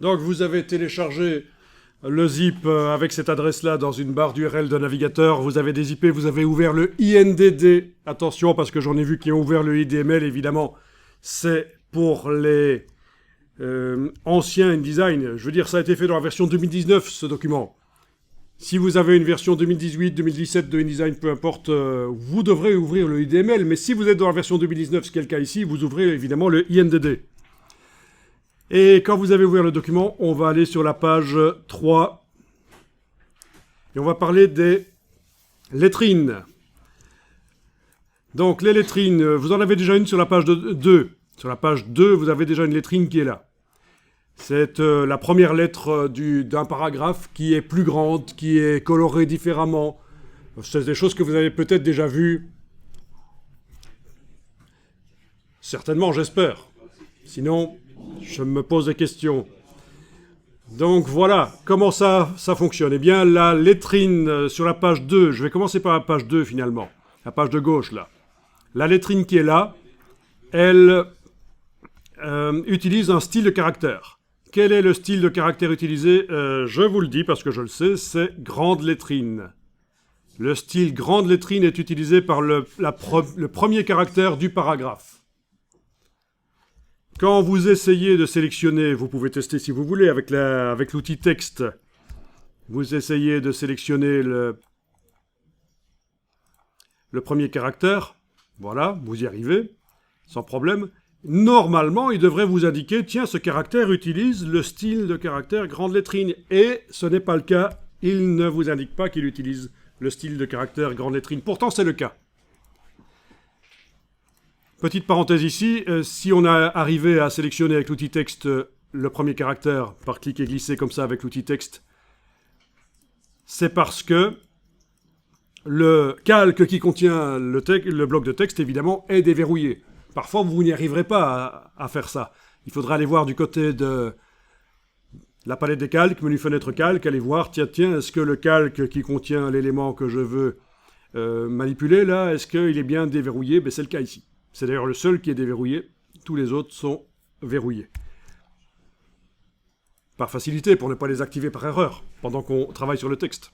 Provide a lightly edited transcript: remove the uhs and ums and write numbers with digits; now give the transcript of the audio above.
Donc vous avez téléchargé le zip avec cette adresse-là dans une barre d'URL de navigateur. Vous avez dézippé, vous avez ouvert le INDD. Attention, parce que j'en ai vu qui ont ouvert le IDML, évidemment. C'est pour les anciens InDesign. Je veux dire, ça a été fait dans la version 2019, ce document. Si vous avez une version 2018, 2017 de InDesign, peu importe, vous devrez ouvrir le IDML. Mais si vous êtes dans la version 2019, ce qui est le cas ici, vous ouvrez évidemment le INDD. Et quand vous avez ouvert le document, on va aller sur la page 3. Et on va parler des lettrines. Donc les lettrines, vous en avez déjà une sur la page 2. Sur la page 2, vous avez déjà une lettrine qui est là. C'est la première lettre d'un paragraphe qui est plus grande, qui est colorée différemment. C'est des choses que vous avez peut-être déjà vues. Certainement, j'espère. Sinon, je me pose des questions. Donc voilà, comment ça fonctionne. Eh bien, la lettrine sur la page 2, je vais commencer par la page 2 finalement, la page de gauche là. La lettrine qui est là, elle utilise un style de caractère. Quel est le style de caractère utilisé? Je vous le dis parce que je le sais, c'est grande lettrine. Le style grande lettrine est utilisé par le premier caractère du paragraphe. Quand vous essayez de sélectionner, vous pouvez tester si vous voulez avec l'outil texte. Vous essayez de sélectionner le premier caractère. Voilà, vous y arrivez, sans problème. Normalement, il devrait vous indiquer, tiens, ce caractère utilise le style de caractère grande lettrine. Et ce n'est pas le cas. Il ne vous indique pas qu'il utilise le style de caractère grande lettrine. Pourtant, c'est le cas. Petite parenthèse ici, si on a arrivé à sélectionner avec l'outil texte le premier caractère par clic et glisser comme ça avec l'outil texte, c'est parce que le calque qui contient le bloc de texte, évidemment, est déverrouillé. Parfois, vous n'y arriverez pas à faire ça. Il faudra aller voir du côté de la palette des calques, menu fenêtre calque, aller voir, tiens, est-ce que le calque qui contient l'élément que je veux manipuler, là, est-ce qu'il est bien déverrouillé? Ben, c'est le cas ici. C'est d'ailleurs le seul qui est déverrouillé. Tous les autres sont verrouillés. Par facilité, pour ne pas les activer par erreur, pendant qu'on travaille sur le texte.